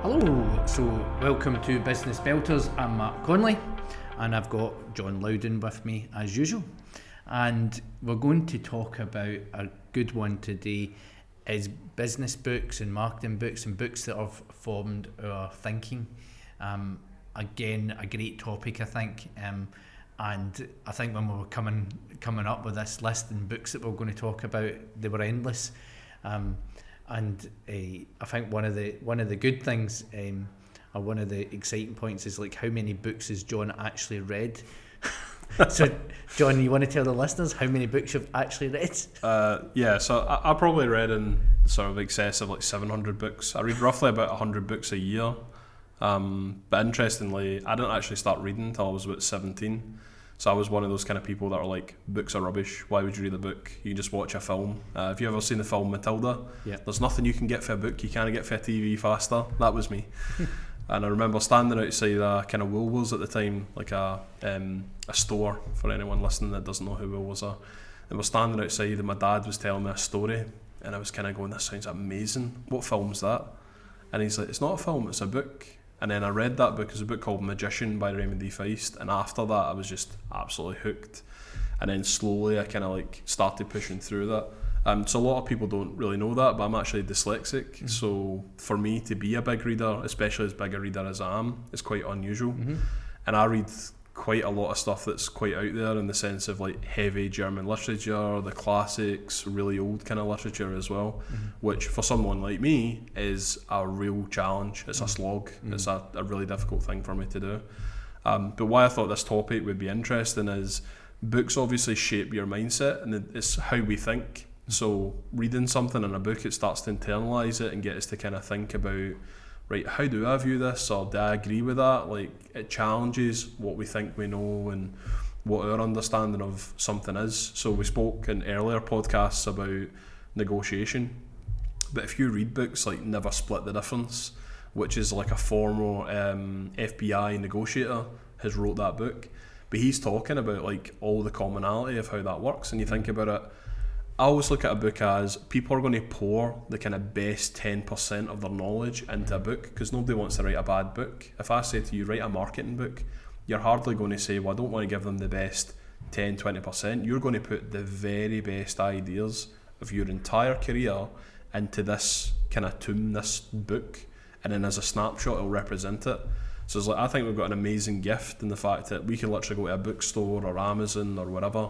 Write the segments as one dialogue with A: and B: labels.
A: Hello, so welcome to Business Belters. I'm Mark Conley and I've got John Loudon with me as usual, and we're going to talk about a good one today is business books and marketing books and books that have formed our thinking. Again, a great topic I think, and I think when we were coming up with this list and books that we're going to talk about, they were endless. And I think one of the good things, or one of the exciting points, is like how many books has John actually read. So, John, you want to tell the listeners how many books you've actually read?
B: So I probably read in sort of excess of like 700 books. I read roughly about 100 books a year. But interestingly, I didn't actually start reading until I was about 17. So I was one of those kind of people that are like, books are rubbish, why would you read a book? You can just watch a film. Have you ever seen the film Matilda? Yeah. There's nothing you can get for a book you can't get for a TV faster. That was me. And I remember standing outside a kind of Woolworths at the time, like a store for anyone listening that doesn't know who Woolworths are. And we're standing outside and my dad was telling me a story and I was kind of going, this sounds amazing. What film's that? And he's like, it's not a film, it's a book. And then I read that book. It's a book called Magician by Raymond D. Feist, and after that I was just absolutely hooked. And then slowly I kind of like started pushing through that. So a lot of people don't really know that, but I'm actually dyslexic. Mm-hmm. So for me to be a big reader, especially as big a reader as I am, is quite unusual. Mm-hmm. And I read quite a lot of stuff that's quite out there in the sense of like heavy German literature, the classics, really old kind of literature as well, mm-hmm. which for someone like me is a real challenge. It's a slog. Mm-hmm. It's a really difficult thing for me to do. But why I thought this topic would be interesting is books obviously shape your mindset and it's how we think. So reading something in a book, it starts to internalise it and get us to kind of think about, right, how do I view this, or do I agree with that? Like, it challenges what we think we know and what our understanding of something is. So we spoke in earlier podcasts about negotiation, but if you read books like Never Split the Difference, which is like a former FBI negotiator has wrote that book, but he's talking about like all the commonality of how that works. And you think about it, I always look at a book as people are going to pour the kind of best 10% of their knowledge into a book, because nobody wants to write a bad book. If I say to you, write a marketing book, you're hardly going to say, well, I don't want to give them the best 10-20%. You're going to put the very best ideas of your entire career into this kind of tome, this book, and then as a snapshot it'll represent it. So it's like, I think we've got an amazing gift in the fact that we can literally go to a bookstore or Amazon or whatever,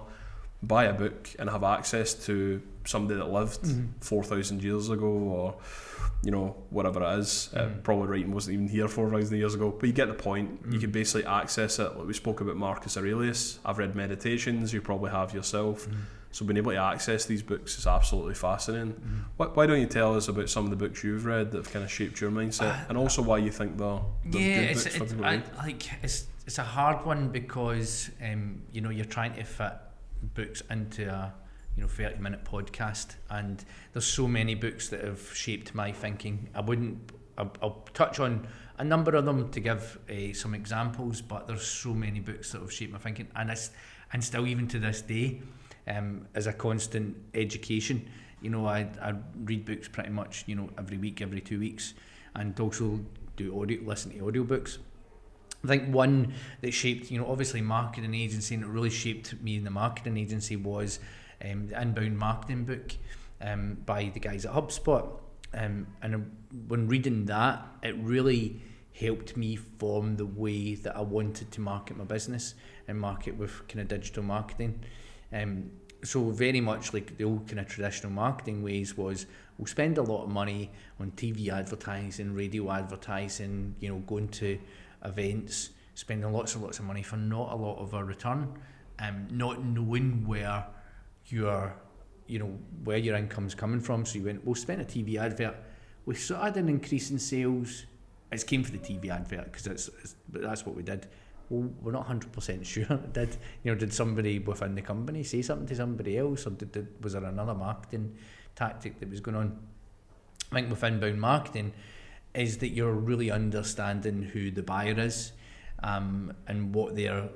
B: buy a book and have access to somebody that lived 4,000 years ago, or you know, whatever it is. Probably writing wasn't even here 4,000 years ago, but you get the point. You can basically access it. Like we spoke about Marcus Aurelius, I've read Meditations, you probably have yourself. So being able to access these books is absolutely fascinating. Why don't you tell us about some of the books you've read that have kind of shaped your mindset, and also why you think they're good books for people to read?
A: It's a hard one because you know, you're trying to fit books into a 30-minute podcast, and there's so many books that have shaped my thinking. I'll touch on a number of them to give some examples, but there's so many books that have shaped my thinking, and still even to this day, as a constant education. You know, I read books pretty much, you know, every week, every 2 weeks, and also listen to audiobooks. I think one that shaped, you know, obviously marketing agency, and it really shaped me in the marketing agency, was the Inbound Marketing book by the guys at HubSpot. And when reading that, it really helped me form the way that I wanted to market my business and market with kind of digital marketing. So very much like the old kind of traditional marketing ways was, we'll spend a lot of money on TV advertising, radio advertising, you know, going to events, spending lots and lots of money for not a lot of a return, not knowing where your income's coming from. So you went, we'll spend a TV advert, we sort of had an increase in sales, it came for the TV advert because that's what we did. Well, we're not 100% sure. Did somebody within the company say something to somebody else, or was there another marketing tactic that was going on? I think with inbound marketing is that you're really understanding who the buyer is, and what their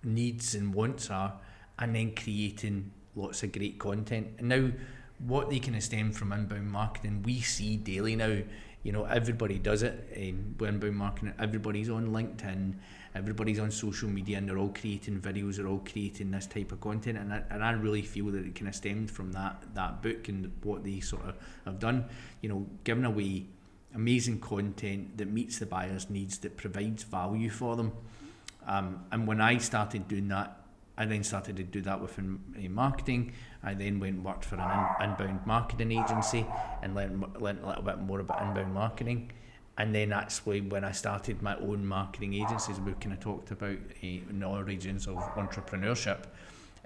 A: needs and wants are, and then creating lots of great content. And now what they can stem from inbound marketing, we see daily now, everybody does it with inbound marketing. Everybody's on LinkedIn, everybody's on social media, and they're all creating videos, they're all creating this type of content, and I really feel that it kind of stemmed from that book and what they sort of have done, giving away amazing content that meets the buyer's needs, that provides value for them. And when I started doing that, I then started to do that within marketing. I then went and worked for an inbound marketing agency and learned a little bit more about inbound marketing. And then that's when I started my own marketing agencies. We kind of talked about in the origins of entrepreneurship.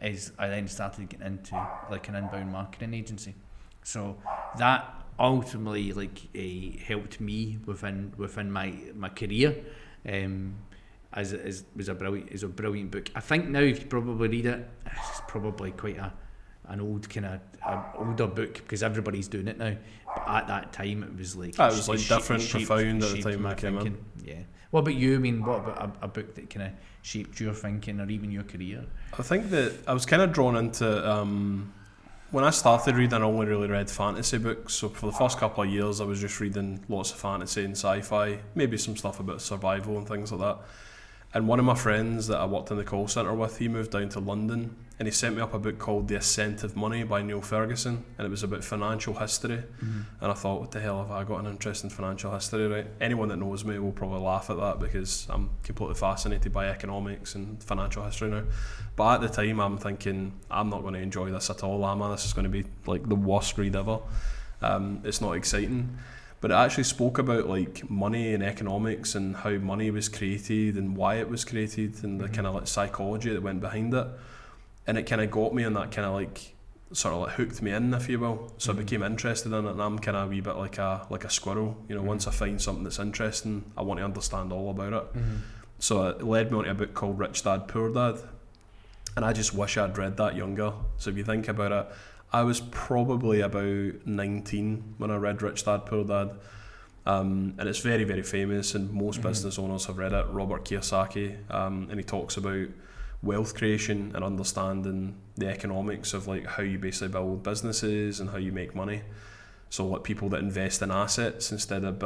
A: Is I then started getting into like an inbound marketing agency. So that ultimately helped me within my career. Is a brilliant book. I think now if you probably read it, it's probably quite an old older book because everybody's doing it now. But at that time, it was like
B: different, profound at the time I came in.
A: Yeah. What about you? I mean, what about a book that kind of shaped your thinking or even your career?
B: I think that I was kind of drawn into when I started reading. I only really read fantasy books. So for the first couple of years, I was just reading lots of fantasy and sci-fi, maybe some stuff about survival and things like that. And one of my friends that I worked in the call centre with, he moved down to London and he sent me up a book called The Ascent of Money by Neil Ferguson, and it was about financial history. Mm-hmm. And I thought, what the hell have I got an interest in financial history, right? Anyone that knows me will probably laugh at that because I'm completely fascinated by economics and financial history now. But at the time I'm thinking, I'm not going to enjoy this at all, am I? This is going to be like the worst read ever. It's not exciting. But it actually spoke about like money and economics and how money was created and why it was created and the kind of like psychology that went behind it. And it kind of got me, and that kind of like sort of like hooked me in, if you will. So I became interested in it, and I'm kind of a wee bit like a squirrel. Once I find something that's interesting, I want to understand all about it. So it led me onto a book called Rich Dad Poor Dad, and I just wish I'd read that younger. So if you think about it, I was probably about 19 when I read Rich Dad Poor Dad, and it's very, very famous, and most business owners have read it. Robert Kiyosaki, and he talks about wealth creation and understanding the economics of like how you basically build businesses and how you make money. So like people that invest in assets instead of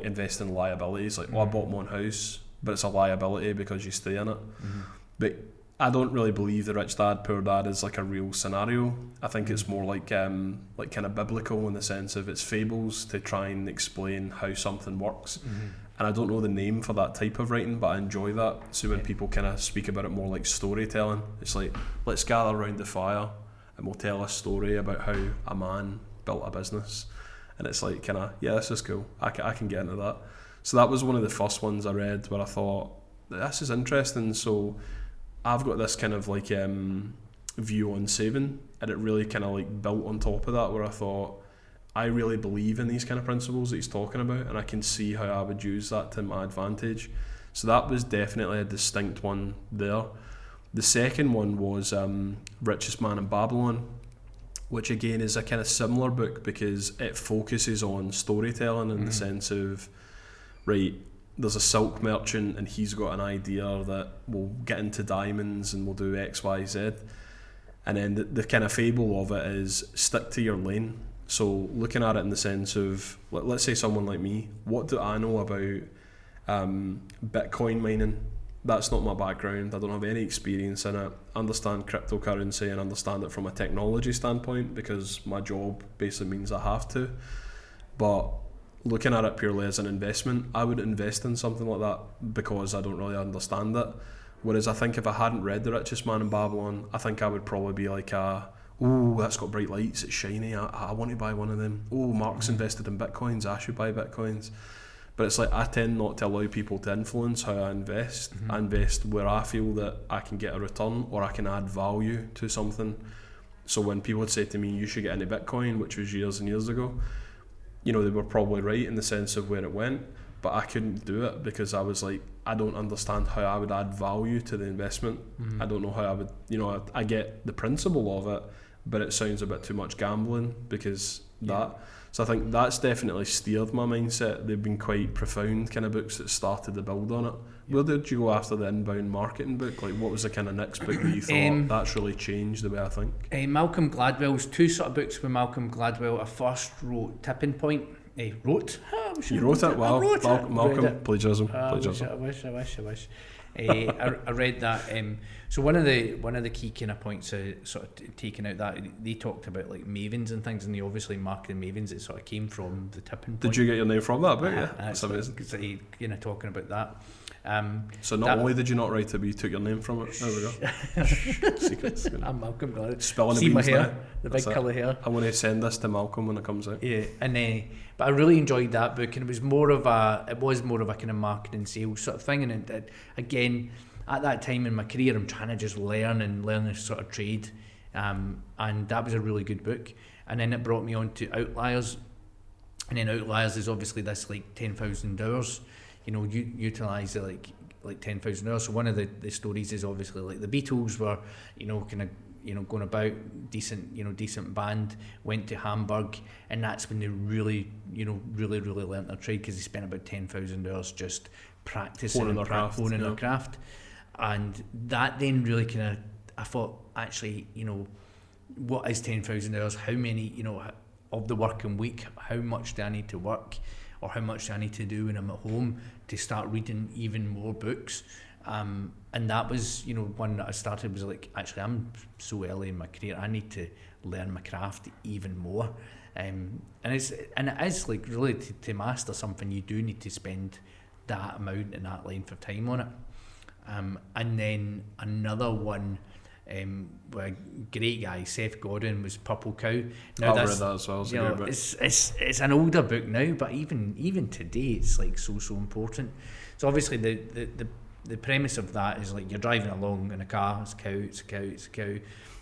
B: invest in liabilities. Like, I bought my own house, but it's a liability because you stay in it. But I don't really believe the Rich Dad Poor Dad is like a real scenario. I think it's more like kind of biblical in the sense of it's fables to try and explain how something works. And I don't know the name for that type of writing, but I enjoy that. So when people kind of speak about it more like storytelling, it's like, let's gather around the fire and we'll tell a story about how a man built a business. And it's like kind of, yeah, this is cool. I can get into that. So that was one of the first ones I read where I thought, this is interesting. So I've got this kind of like view on saving, and it really kind of like built on top of that, where I thought I really believe in these kind of principles that he's talking about, and I can see how I would use that to my advantage. So that was definitely a distinct one there. The second one was Richest Man in Babylon, which again is a kind of similar book because it focuses on storytelling in the sense of, right, there's a silk merchant and he's got an idea that we'll get into diamonds and we'll do X, Y, Z. And then the kind of fable of it is stick to your lane. So looking at it in the sense of, let's say someone like me, what do I know about Bitcoin mining? That's not my background. I don't have any experience in it. I understand cryptocurrency and understand it from a technology standpoint because my job basically means I have to. But looking at it purely as an investment, I would invest in something like that because I don't really understand it. Whereas I think if I hadn't read The Richest Man in Babylon, I think I would probably be like, oh, that's got bright lights, it's shiny, I want to buy one of them. Oh, Mark's invested in Bitcoins, I should buy Bitcoins. But it's like I tend not to allow people to influence how I invest. I invest where I feel that I can get a return or I can add value to something. So when people would say to me, you should get into Bitcoin, which was years and years ago, they were probably right in the sense of where it went, but I couldn't do it because I was like, I don't understand how I would add value to the investment. I don't know how I would, I get the principle of it, but it sounds a bit too much gambling because that. So I think that's definitely steered my mindset. They've been quite profound kind of books that started to build on it. Where did you go after the inbound marketing book? Like, what was the kind of next book that you thought that's really changed the way I think?
A: Malcolm Gladwell's two sort of books with Malcolm Gladwell. I first wrote Tipping Point, Wrote.
B: You wrote it? Wow. Malcolm,
A: Read it.
B: plagiarism.
A: I wish. I read that. So one of the key kind of points, sort of taking out that they talked about like mavens and things, and they obviously marketing mavens. It sort of came from the tipping point.
B: Did you get your name from that book? Yeah, that's amazing.
A: Because they talking about that.
B: So not only did you not write it, but you took your name from it. There we go. Secrets.
A: I'm Malcolm Gladys.
B: Spelling
A: See
B: the
A: my
B: beans
A: hair,
B: now.
A: the big colour hair.
B: I want to send this to Malcolm when it comes out.
A: Yeah, and but I really enjoyed that book, and it was more of a kind of marketing sales sort of thing. And it again, at that time in my career, I'm trying to just learn this sort of trade, and that was a really good book. And then it brought me on to Outliers, and then Outliers is obviously this like 10,000 hours. Utilise it like 10,000 hours. So one of the stories is obviously like the Beatles were, going about decent band, went to Hamburg, and that's when they really learnt their trade, because they spent about 10,000 hours just practicing
B: honing
A: their craft. And that then really kind of, I thought, actually, what is 10,000 hours? How many, of the working week, how much do I need to work? Or how much do I need to do when I'm at home to start reading even more books? And that was, one that I started, was like, actually, I'm so early in my career, I need to learn my craft even more. And it is like, really, to master something, you do need to spend that amount and that length of time on it. And then another one, with a great guy, Seth Godin, was Purple Cow. Now
B: I've read that as well.
A: It's an older book now, but even today, it's like so important. So obviously the premise of that is like, you're driving along in a car, it's a cow.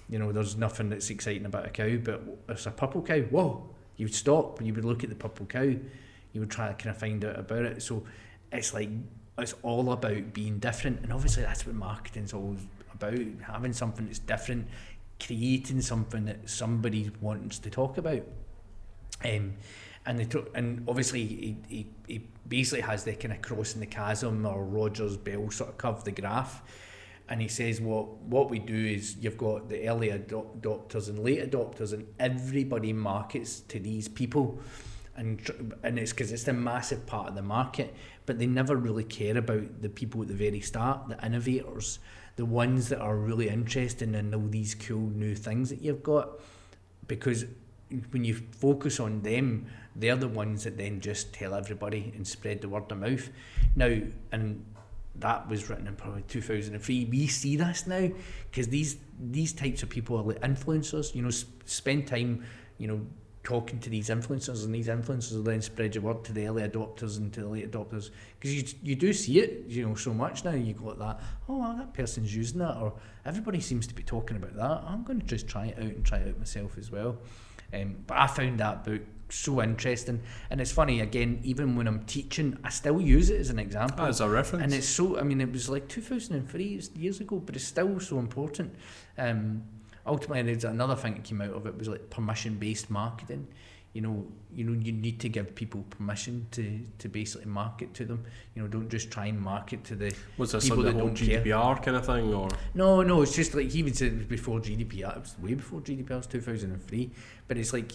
A: There's nothing that's exciting about a cow, but it's a purple cow. Whoa! You would stop, you would look at the purple cow, you would try to kind of find out about it. So it's like, it's all about being different, and obviously that's what marketing's all about, having something that's different, creating something that somebody wants to talk about. And obviously he basically has the kind of crossing the chasm or Rogers Bell sort of curve, the graph, and he says what we do is, you've got the early adopters and late adopters, and everybody markets to these people, and it's because it's a massive part of the market, but they never really care about the people at the very start, the innovators, the ones that are really interested in all these cool new things that you've got, because when you focus on them, they're the ones that then just tell everybody and spread the word of mouth. Now, and that was written in probably 2003. We see this now, because these types of people are like influencers. Spend time, talking to these influencers, and these influencers will then spread your word to the early adopters and to the late adopters, because you do see it, so much now. You got that, oh well, that person's using that, or everybody seems to be talking about that, I'm going to just try it out and try it out myself as well. But I found that book so interesting, and it's funny, again, even when I'm teaching, I still use it as an example,
B: as a reference,
A: and it's so, it was like 2003, it's years ago, but it's still so important. Ultimately, there's another thing that came out of it, was like permission-based marketing. You need to give people permission to basically market to them. Don't just try and market to the people that don't care.
B: GDPR kind of thing, or
A: no, it's just like, he even said it was before GDPR. It was way before GDPR. It was 2003. But it's like,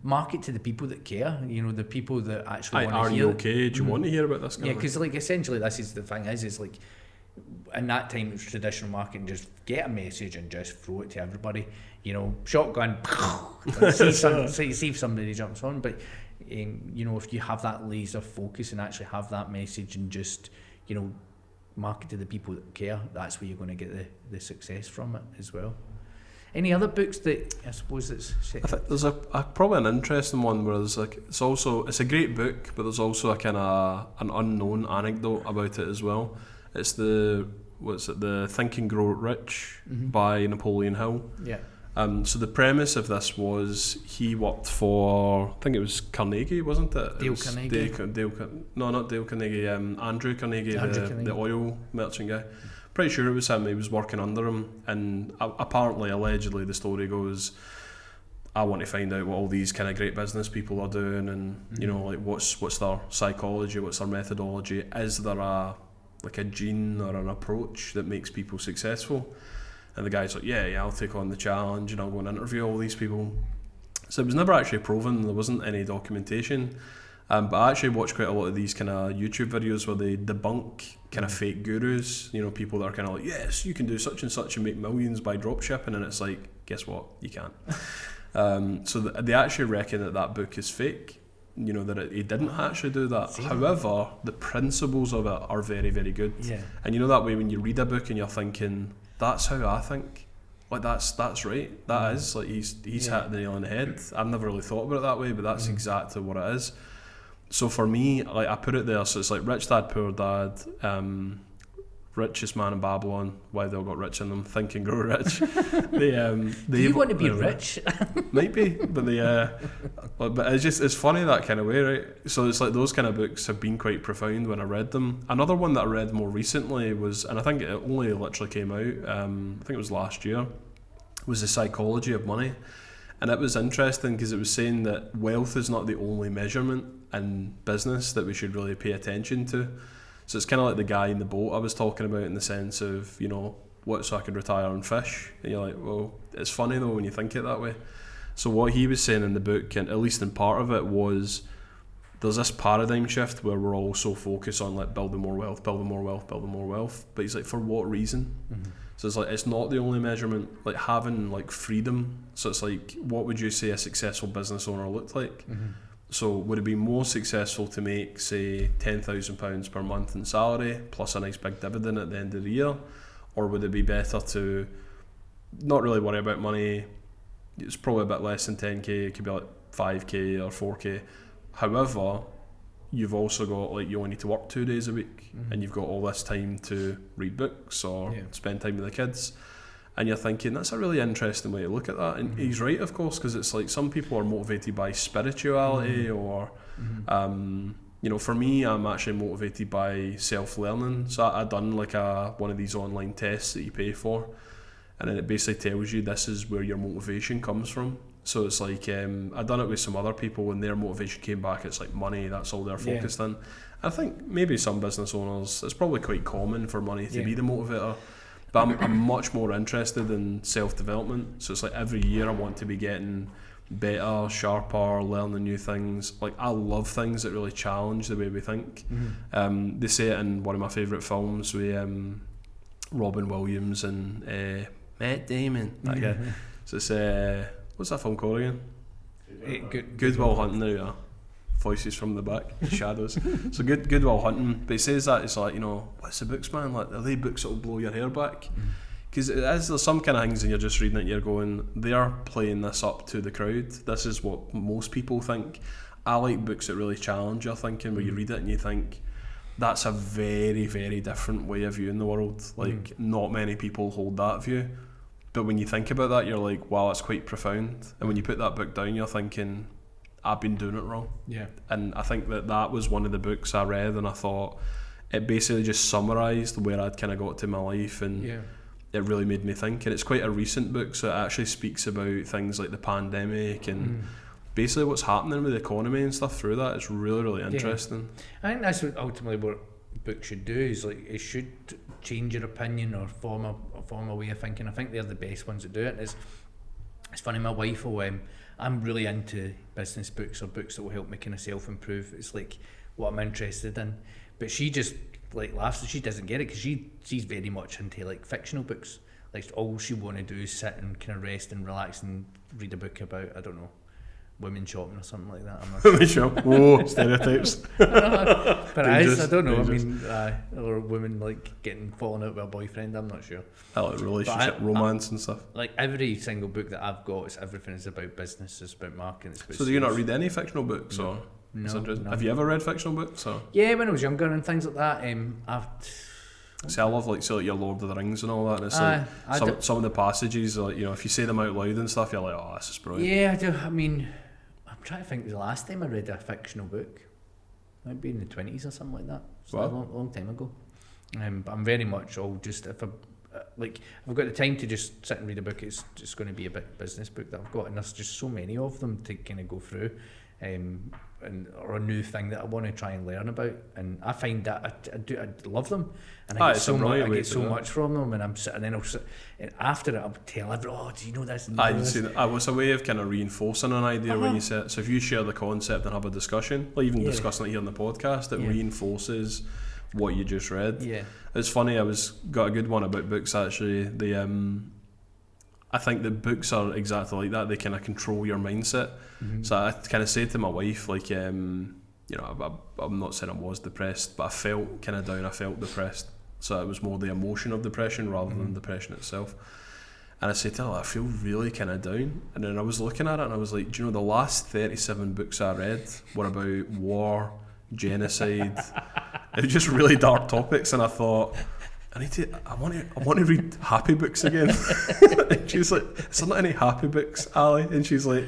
A: market to the people that care. The people that actually want to hear.
B: Are you okay? Do you want to hear about this?
A: Yeah, because like essentially, this is the thing. Is like, in that time, it was traditional marketing, just get a message and just throw it to everybody. Shotgun, see if somebody jumps on. But if you have that laser focus and actually have that message and just market to the people that care, that's where you're going to get the success from it as well. Any other books that I suppose that's?
B: I think there's probably an interesting one where there's like, it's a great book, but there's also a kind of an unknown anecdote about it as well. It's the Think and Grow Rich by Napoleon Hill.
A: Yeah.
B: So the premise of this was, he worked for, I think it was Carnegie, wasn't it?
A: Dale Carnegie.
B: No, not Dale Carnegie. Andrew Carnegie, the oil merchant guy. Pretty sure it was him. He was working under him, and apparently, allegedly, the story goes, I want to find out what all these kind of great business people are doing, and like what's their psychology, what's their methodology. Is there a gene or an approach that makes people successful? And the guy's like, yeah, I'll take on the challenge and I'll go and interview all these people. So it was never actually proven, there wasn't any documentation. But I actually watch quite a lot of these kind of YouTube videos where they debunk kind of fake gurus, you know, people that are kind of like, yes, you can do such and such and make millions by drop shipping, and it's like, guess what, you can't. So they actually reckon that book is fake, you know, that he didn't actually do that. However, the principles of it are very, very good.
A: Yeah.
B: And you know that way when you read a book and you're thinking, that's how I think. Like that's right. That is like he's hit the nail on the head. I've never really thought about it that way, but that's exactly what it is. So for me, like I put it there, so it's like Rich Dad Poor Dad, Richest Man in Babylon, Why They All Got Rich in Them, Think and Grow Rich. Do
A: you want to be rich?
B: Might be, but it's funny that kind of way, right? So it's like those kind of books have been quite profound when I read them. Another one that I read more recently was, and I think it only literally came out, I think it was last year, was The Psychology of Money. And it was interesting because it was saying that wealth is not the only measurement in business that we should really pay attention to. So it's kind of like the guy in the boat I was talking about, in the sense of, you know, what, so I could retire on fish. And you're like, well, it's funny though when you think it that way. So what he was saying in the book, and at least in part of it, was there's this paradigm shift where we're all so focused on like building more wealth. But he's like, for what reason? Mm-hmm. So it's like, it's not the only measurement, like having like freedom. So it's like, what would you say a successful business owner looked like? Mm-hmm. So would it be more successful to make, say, £10,000 per month in salary plus a nice big dividend at the end of the year? Or would it be better to not really worry about money? It's probably a bit less than 10k, it could be like 5k or 4k. However, you've also got, like, you only need to work 2 days a week, and you've got all this time to read books or spend time with the kids. And you're thinking, that's a really interesting way to look at that. And he's right, of course, because it's like some people are motivated by spirituality or, you know, for me, I'm actually motivated by self-learning. So I done like one of these online tests that you pay for, and then it basically tells you this is where your motivation comes from. So it's like, I done it with some other people, and their motivation came back, it's like money, that's all they're focused on. I think maybe some business owners, it's probably quite common for money to be the motivator. But I'm much more interested in self-development. So it's like every year I want to be getting better, sharper, learning new things. Like I love things that really challenge the way we think. They say it in one of my favourite films with Robin Williams and Matt Damon, that guy. So it's, what's that film called again? Good Will Hunting. There you are. Voices from the back, shadows. So good Will Hunting. But he says that it's like, you know, what's the books, man? Like, are they books that will blow your hair back? Because there's some kind of things, and you're just reading it, you're going, they're playing this up to the crowd. This is what most people think. I like books that really challenge your thinking, where you read it and you think, that's a very, very different way of viewing the world. Like, not many people hold that view. But when you think about that, you're like, wow, it's quite profound. And when you put that book down, you're thinking, I've been doing it wrong. Yeah. And I think that was one of the books I read, and I thought it basically just summarised where I'd kind of got to in my life, and it really made me think. And it's quite a recent book, so it actually speaks about things like the pandemic and basically what's happening with the economy and stuff through that. It's really, really interesting.
A: I think that's ultimately what a book should do, is like it should change your opinion or form a way of thinking. I think they're the best ones to do it. It's funny, my wife will, I'm really into business books or books that will help me kind of self-improve. It's like what I'm interested in. But she just like laughs, and she doesn't get it because she's very much into like fictional books. Like all she want to do is sit and kind of rest and relax and read a book about, I don't know, women shopping or something like that. I'm not
B: women shop. Whoa, stereotypes.
A: But I don't know. Dangerous. I mean, or women like falling out with a boyfriend. I'm not sure.
B: I like relationship, romance and stuff.
A: Like every single book that I've got, everything is about business. It's about marketing. It's about
B: so do you not read any fictional books?
A: No. No.
B: Have you ever read fictional books? Or?
A: Yeah, when I was younger and things like that.
B: See, I love like your Lord of the Rings and all that. And it's like some of the passages, like, you know, if you say them out loud and stuff, you're like, oh, this is brilliant.
A: Yeah, I do. I mean, I'm trying to think the last time I read a fictional book. It might be in the 20s or something like that. It's a long time ago. But I'm very much all just, if I've got the time to just sit and read a book, it's just going to be a big business book that I've got, and there's just so many of them to kind of go through. or a new thing that I want to try and learn about, and I find that I love them, and I get so much from them, and and after it I'll tell everyone, oh, do you know this?
B: It's a way of kind of reinforcing an idea when you say it. So if you share the concept and have a discussion, like even discussing it here on the podcast, it reinforces what you just read. It's funny, got a good one about books actually. I think that books are exactly like that. They kind of control your mindset. So I kind of say to my wife, like, I'm not saying I was depressed, but I felt kind of down. I felt depressed. So it was more the emotion of depression rather than depression itself. And I said to her, I feel really kind of down. And then I was looking at it and I was like, do you know, the last 37 books I read were about war, genocide. It was just really dark topics, and I thought, I want to read happy books again. And she's like, is there not any happy books, Ali? And she's like,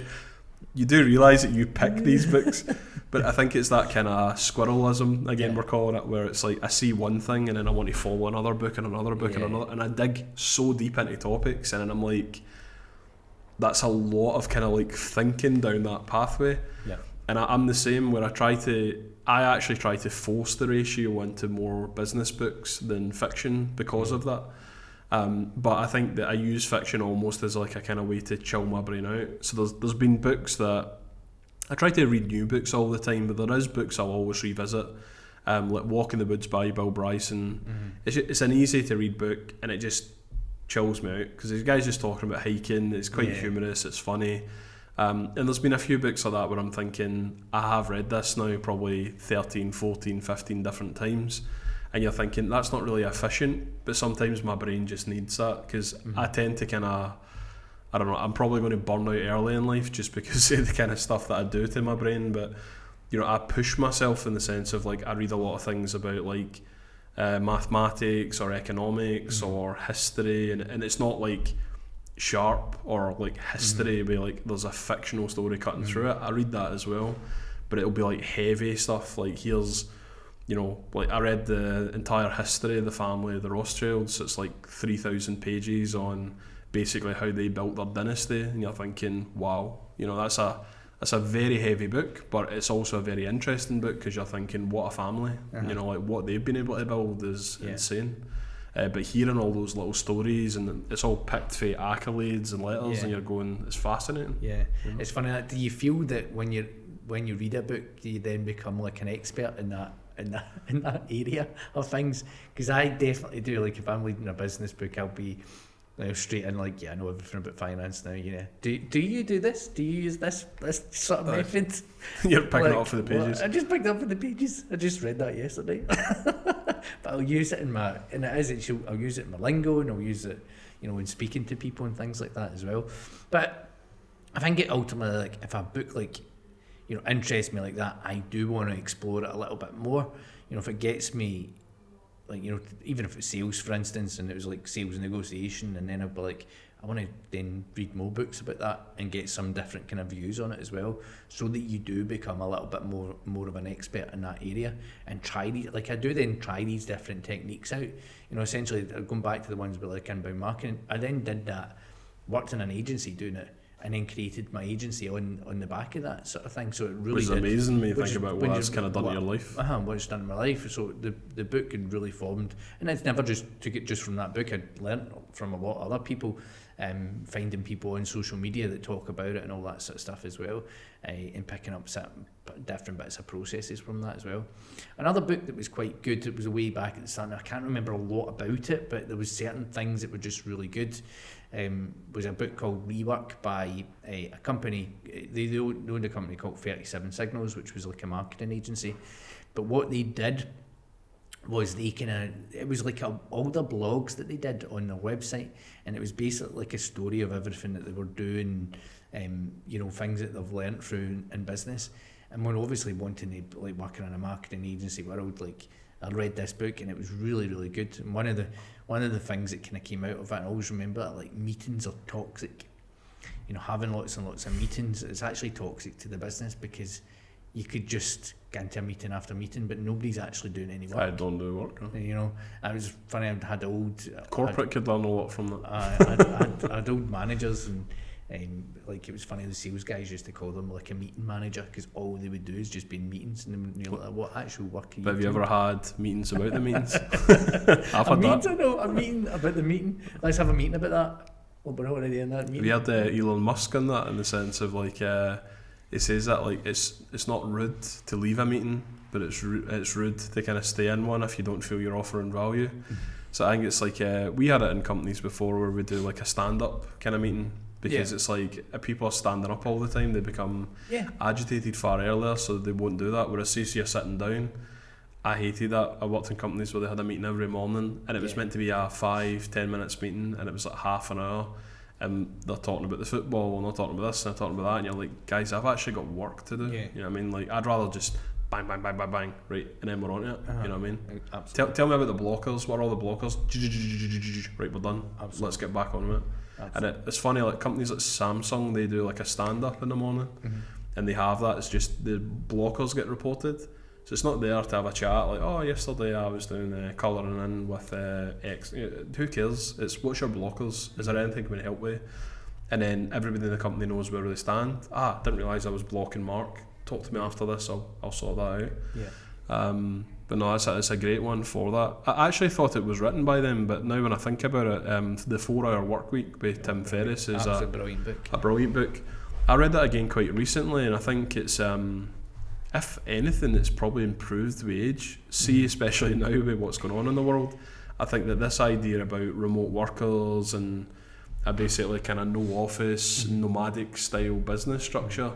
B: you do realise that you pick these books, but I think it's that kind of squirrelism again, we're calling it, where it's like I see one thing and then I want to follow another book and another book and another, and I dig so deep into topics, and then I'm like, that's a lot of kind of like thinking down that pathway. And I'm the same, where I actually try to force the ratio into more business books than fiction because of that. But I think that I use fiction almost as like a kind of way to chill my brain out. So there's been books that I try to read new books all the time, but there is books I'll always revisit. Like Walk in the Woods by Bill Bryson. It's an easy to read book, and it just chills me out because the guy's just talking about hiking. It's quite humorous. It's funny. And there's been a few books like that where I'm thinking, I have read this now probably 13, 14, 15 different times, and you're thinking that's not really efficient, but sometimes my brain just needs that because I tend to kind of, I don't know, I'm probably going to burn out early in life just because of the kind of stuff that I do to my brain, but I push myself in the sense of like I read a lot of things about like mathematics or economics or history, and it's not like sharp or like history where like there's a fictional story cutting through it. I read that as well, but it'll be like heavy stuff, like here's, like I read the entire history of the family of the Rothschilds. It's like 3,000 pages on basically how they built their dynasty, and you're thinking, wow, that's a very heavy book, but it's also a very interesting book because you're thinking, what a family, like what they've been able to build is insane. But hearing all those little stories, and it's all picked for accolades and letters, and you're going, it's fascinating. It's
A: funny. Do you feel that when you read a book, do you then become like an expert in that area of things? Because I definitely do. Like if I'm reading a business book, I'll be straight in like, I know everything about finance now. Do you do this? Do you use this sort of method?
B: You're picking it up for the pages.
A: Well, I just picked up for the pages. I just read that yesterday. But I'll use it I'll use it in my lingo, and I'll use it, when speaking to people and things like that as well. But I think it ultimately, like if a book like, interests me like that, I do want to explore it a little bit more. If it gets me, like, even if it's sales, for instance, and it was like sales negotiation, and then I'd be like, I want to then read more books about that and get some different kind of views on it as well, so that you do become a little bit more of an expert in that area, and try these, like I do then try these different techniques out. Essentially going back to the ones with like inbound marketing, I then did that, worked in an agency doing it, and then created my agency on the back of that sort of thing. So it really
B: which is amazing when you think about what that's kind of done in your life.
A: What it's done in my life. So the book had really formed, and it's never just took it just from that book. I'd learnt from a lot of other people, finding people on social media that talk about it and all that sort of stuff as well, and picking up certain different bits of processes from that as well. Another book that was quite good, it was way back at the start, and I can't remember a lot about it, but there was certain things that were just really good. Was a book called Rework by a company. They owned a company called 37 Signals, which was like a marketing agency. But what they did was it was like all the blogs that they did on their website, and it was basically like a story of everything that they were doing, things that they've learnt through in business. And we're obviously wanting to like working in a marketing agency world. Like I read this book and it was really, really good. And one of the things that kind of came out of it, and I always remember that, like, meetings are toxic. Having lots and lots of meetings, it's actually toxic to the business, because you could just get into a meeting after meeting, but nobody's actually doing any work.
B: I don't do work. No.
A: It was funny. I had old
B: corporate could learn a lot from that.
A: I had old managers, and Like it was funny, the sales guys used to call them like a meeting manager because all they would do is just be in meetings, and you're like, what actual work are you
B: But have you
A: doing?
B: ever had meetings about the meetings? I've had that.
A: A meeting about the meeting. Let's have a meeting about that. Well, we're already in that meeting.
B: Have you had Elon Musk on that, in the sense of like he says that like it's not rude to leave a meeting, but it's rude to kind of stay in one if you don't feel you're offering value. So I think it's like we had it in companies before where we do like a stand-up kind of meeting, because it's like if people are standing up all the time, they become agitated far earlier, so they won't do that. Whereas say you're sitting down, I hated that. I worked in companies where they had a meeting every morning, and it was meant to be a 5-10 minutes meeting, and it was like half an hour, and they're talking about the football, and they're talking about this, and they're talking about that, and you're like, guys, I've actually got work to do. You know what I mean? Like, I'd rather just bang, bang, bang, bang, bang, right, and then we're on it. You know what I mean? Tell me about the blockers. What are all the blockers? Right, we're done. Let's get back on with it. And it's funny, like companies like Samsung, they do like a stand-up in the morning, and they have that. It's just the blockers get reported. So it's not there to have a chat like, oh, yesterday I was doing colouring in with X. Who cares? It's what's your blockers? Is there anything we can help with? And then everybody in the company knows where they stand. Didn't realise I was blocking Mark. Talk to me after this. I'll sort that out. But no, it's a great one for that. I actually thought it was written by them, but now when I think about it, the 4-Hour Workweek by Tim Ferriss is a
A: brilliant book.
B: A brilliant book. I read that again quite recently, and I think it's if anything, it's probably improved with age. See, especially now with what's going on in the world, I think that this idea about remote workers and a basically kind of no office, nomadic style business structure,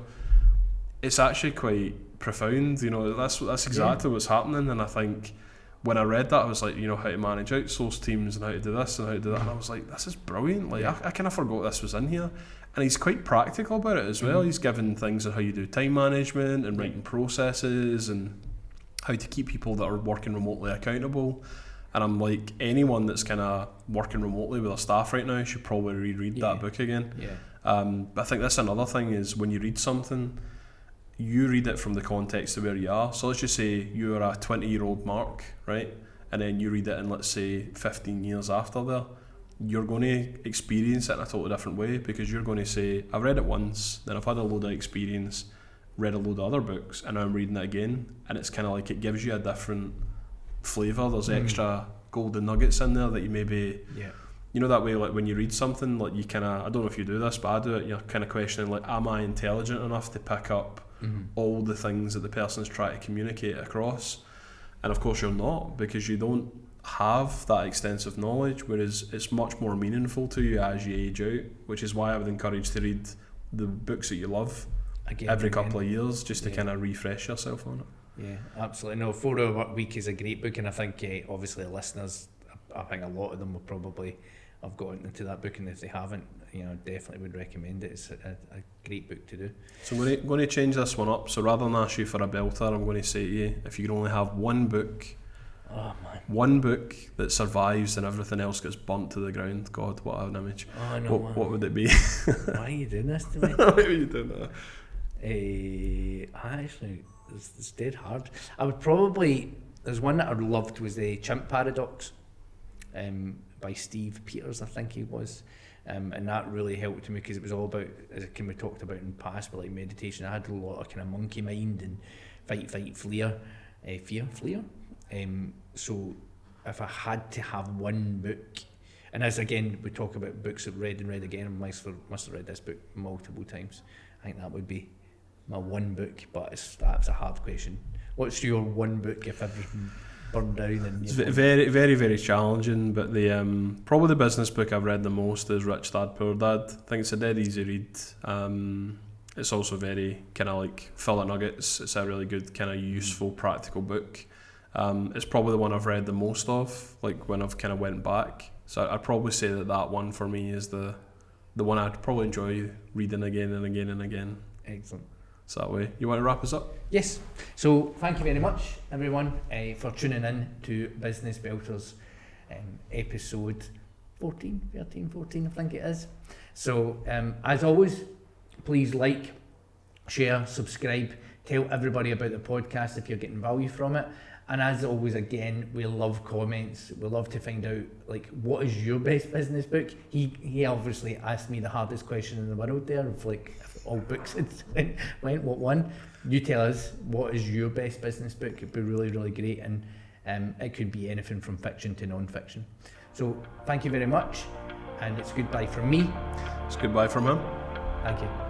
B: it's actually quite profound. You know, that's exactly what's happening. And I think when I read that, I was like, you know, how to manage outsourced teams and how to do this and how to do that, and I was like, this is brilliant. Like I kind of forgot this was in here. And he's quite practical about it as well. He's given things on how you do time management and writing processes and how to keep people that are working remotely accountable. And I'm like, anyone that's kind of working remotely with their staff right now should probably reread that book again. But I think that's another thing, is when you read something, you read it from the context of where you are. So let's just say you're a 20-year-old Mark, right? And then you read it in, let's say, 15 years after there. You're going to experience it in a totally different way, because you're going to say, I've read it once, then I've had a load of experience, read a load of other books, and now I'm reading it again, and it's kind of like it gives you a different flavour. There's extra golden nuggets in there that you maybe, you know, that way, like when you read something, like you kind of, I don't know if you do this, but I do it, you're kind of questioning, like, am I intelligent enough to pick up all the things that the person's trying to communicate across? And of course you're not, because you don't have that extensive knowledge, whereas it's much more meaningful to you as you age out, which is why I would encourage to read the books that you love every couple of years, just to kind of refresh yourself on it.
A: Yeah, absolutely. No, 4-Hour Workweek is a great book, and I think obviously listeners, I think a lot of them will probably have gotten into that book, and if they haven't, you know, definitely would recommend it. It's a great book to do. So I'm
B: going to change this one up. So rather than ask you for a belter, I'm going to say to you, if you could only have one book, one book that survives and everything else gets burnt to the ground. God, what an image. What would it be?
A: Why are you doing this to me?
B: Why are you doing that?
A: Actually, it's dead hard. I would probably, there's one that I loved, was the Chimp Paradox, by Steve Peters, I think he was. And that really helped me, because it was all about, as we talked about in the past, but like meditation, I had a lot of kind of monkey mind and fight, fleer. So if I had to have one book, and as again we talk about books that read and read again, I must have read this book multiple times, I think that would be my one book. But that's a hard question. What's your one book if everything burned down? And it's
B: very, very, very challenging, but the probably the business book I've read the most is Rich Dad Poor Dad. I think it's a dead easy read. It's also very kind of like full of nuggets. It's a really good kind of useful practical book. It's probably the one I've read the most of, like when I've kind of went back. So I'd probably say that one for me is the one I'd probably enjoy reading again and again and again.
A: Excellent.
B: So that way, you want to wrap us up?
A: Yes. So thank you very much, everyone, for tuning in to Business Belters episode 14, I think it is. So as always, please like, share, subscribe, tell everybody about the podcast if you're getting value from it. And as always, again, we love comments. We love to find out, like, what is your best business book? He obviously asked me the hardest question in the world there, of like, if all books went what one. You tell us, what is your best business book? It'd be really, really great. And it could be anything from fiction to non-fiction. So thank you very much. And it's goodbye from me.
B: It's goodbye from him.
A: Thank you.